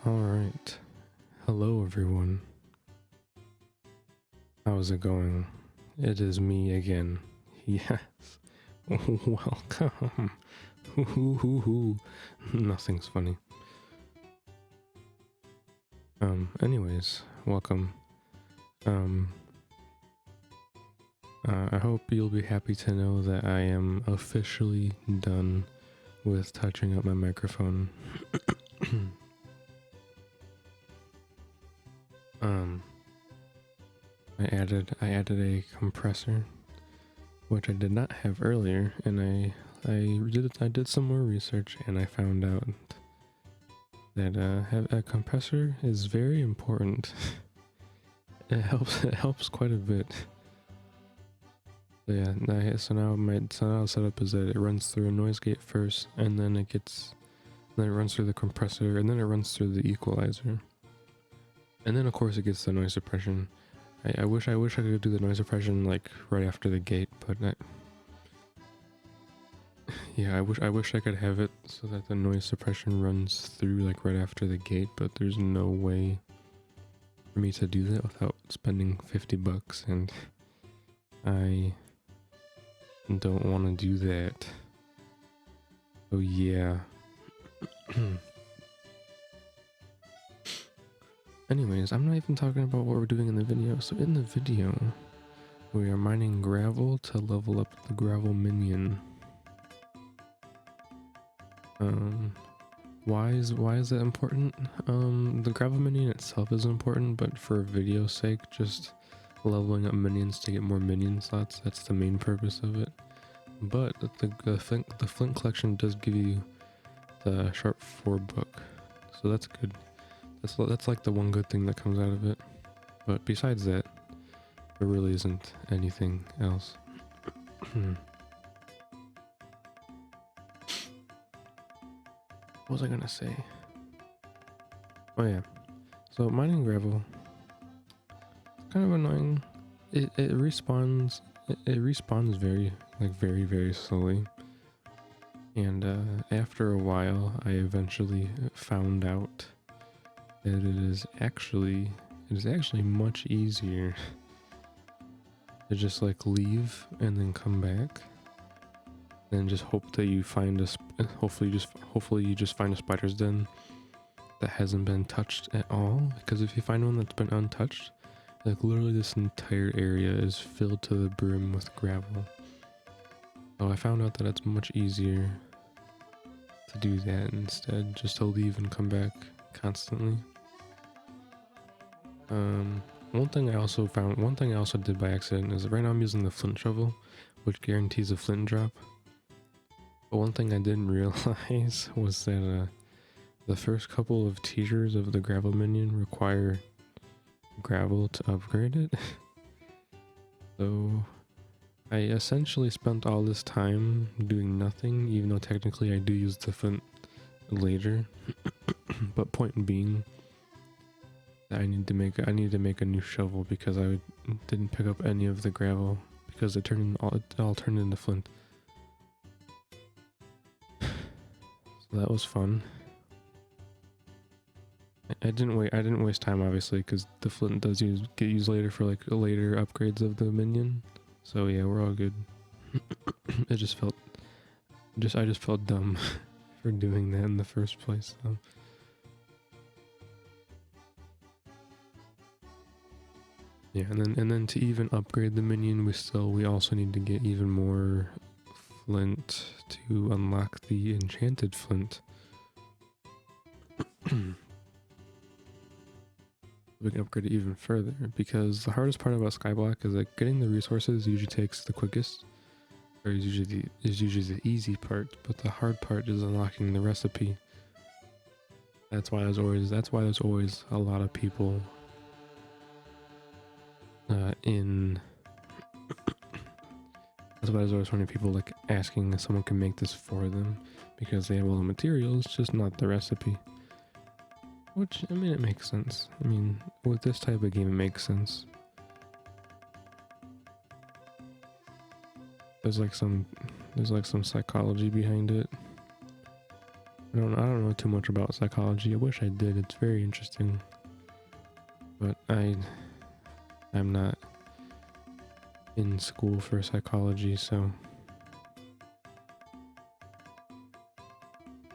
Alright. Hello, everyone. How's it going? It is me again. Yes. Welcome. Nothing's funny. Anyways, welcome. I hope you'll be happy to know that I am officially done with touching up my microphone. I added a compressor, which I did not have earlier, and I did some more research, and I found out that a compressor is very important. It helps quite a bit. So yeah, so now the setup is that it runs through a noise gate first, and then it runs through the compressor, and then it runs through the equalizer, and then of course it gets the noise suppression. I wish I could do the noise suppression like right after the gate, but yeah, I wish I could have it so that the noise suppression runs through like right after the gate, but there's no way for me to do that without spending $50, and I don't want to do that. Oh yeah. Anyways, I'm not even talking about what we're doing in the video. So in the video, we are mining gravel to level up the gravel minion. Why is that important? The gravel minion itself is important, but for video's sake, just leveling up minions to get more minion slots, that's the main purpose of it. But the flint collection does give you the sharp 4 book, so that's good. That's like the one good thing that comes out of it. But besides that, there really isn't anything else. What was I gonna say? Oh yeah, so mining gravel, it's kind of annoying. It respawns. It respawns very slowly. And after a while, I eventually found out that it is actually much easier to just like leave and then come back, and just hope that you find hopefully you just find a spider's den that hasn't been touched at all. Because if you find one that's been untouched, like literally this entire area is filled to the brim with gravel. So I found out that it's much easier to do that instead, just to leave and come back constantly. One thing I also did by accident is right now I'm using the flint shovel, which guarantees a flint drop. But one thing I didn't realize was that the first couple of tiers of the gravel minion require gravel to upgrade it. So I essentially spent all this time doing nothing, even though technically I do use the flint later. But point being, I need to make a new shovel because I didn't pick up any of the gravel because it all turned into flint. So that was fun. I didn't waste time obviously because the flint does get used later for like later upgrades of the minion. So yeah, we're all good. I just felt dumb for doing that in the first place. So. Yeah, and then to even upgrade the minion, we also need to get even more flint to unlock the enchanted flint. We can upgrade it even further, because the hardest part about Skyblock is that getting the resources usually takes the quickest, or is usually the easy part, but the hard part is unlocking the recipe. That's why there's always a lot of people that's why there's always so many people like asking if someone can make this for them, because they have all the materials, just not the recipe. Which, I mean, it makes sense. I mean, with this type of game, it makes sense. There's like some psychology behind it. I don't know too much about psychology. I wish I did. It's very interesting. But I'm not in school for psychology, so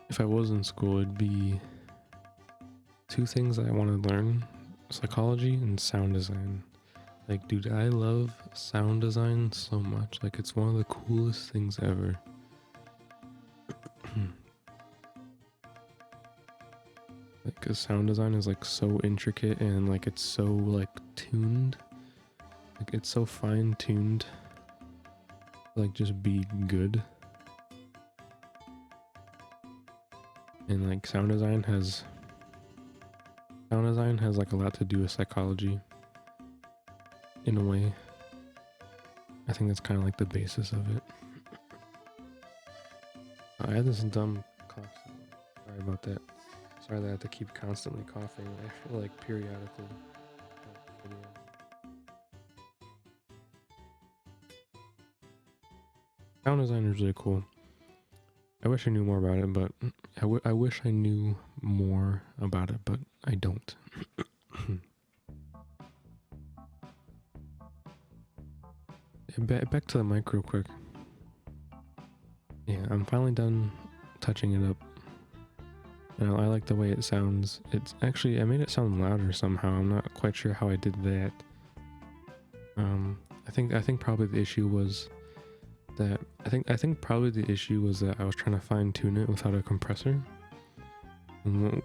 if I was in school, it'd be two things I want to learn: psychology and sound design. Like, dude, I love sound design so much. Like, it's one of the coolest things ever. Like, 'cause sound design is like so intricate and like it's so like tuned. Like, it's so fine tuned. Like, just be good. And like sound design has like a lot to do with psychology in a way. I think that's kind of like the basis of it. I had this dumb cough. Sorry about that. Sorry that I have to keep constantly coughing. I feel like periodically. Sound design is really cool. I wish I knew more about it, but I wish I knew more about it, but I don't. Back to the mic real quick. Yeah, I'm finally done touching it up. And I like the way it sounds. It's actually, I made it sound louder somehow. I'm not quite sure how I did that. I think probably the issue was that I think probably the issue was that I was trying to fine tune it without a compressor. And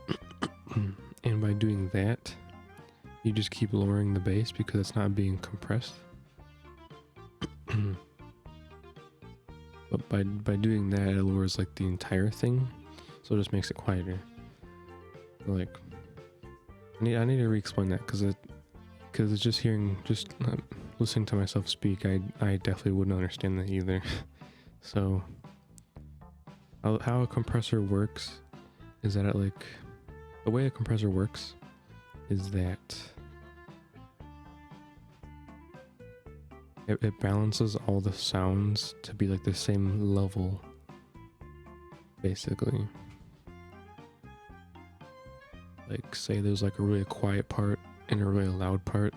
by doing that, you just keep lowering the bass because it's not being compressed. But by doing that, it lowers like the entire thing, so it just makes it quieter. Like, I need to re-explain that because it's just listening to myself speak, I definitely wouldn't understand that either. So how a compressor works is that the way a compressor works is that it balances all the sounds to be like the same level, basically. Like, say there's like a really quiet part and a really loud part.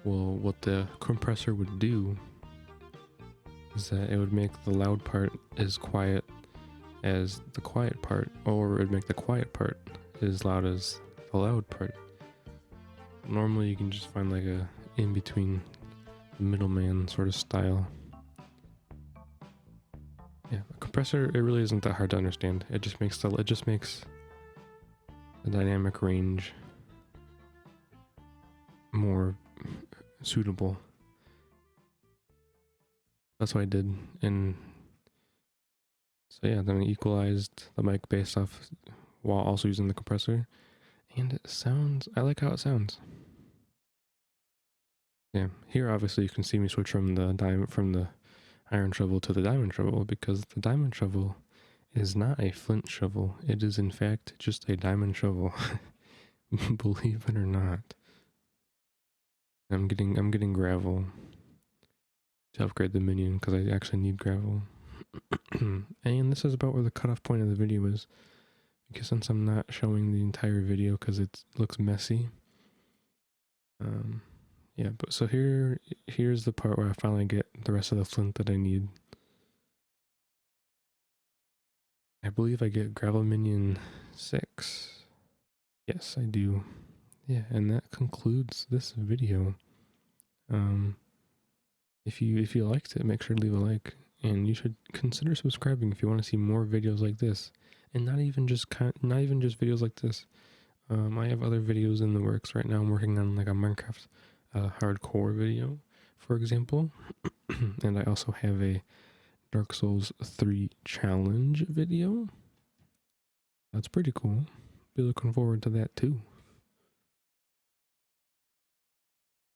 Well, what the compressor would do is that it would make the loud part as quiet as the quiet part, or it would make the quiet part as loud as the loud part. Normally you can just find like a in-between middleman sort of style. Yeah, a compressor, it really isn't that hard to understand. It just makes the dynamic range more suitable. That's what I did, and so yeah, then I equalized the mic bass off while also using the compressor, and it sounds, I like how it sounds. Yeah, here obviously you can see me switch from the iron shovel to the diamond shovel, because the diamond shovel is not a flint shovel. It is in fact just a diamond shovel. Believe it or not. I'm getting gravel to upgrade the minion because I actually need gravel. And this is about where the cutoff point of the video is, because since I'm not showing the entire video because it looks messy. Yeah, but so here's the part where I finally get the rest of the flint that I need. I believe I get gravel minion 6. Yes, I do. Yeah, and that concludes this video. If you liked it, make sure to leave a like, and you should consider subscribing if you want to see more videos like this, and not even just videos like this. I have other videos in the works right now. I'm working on like a Minecraft hardcore video, for example, and I also have a Dark Souls 3 challenge video. That's pretty cool. Be looking forward to that too.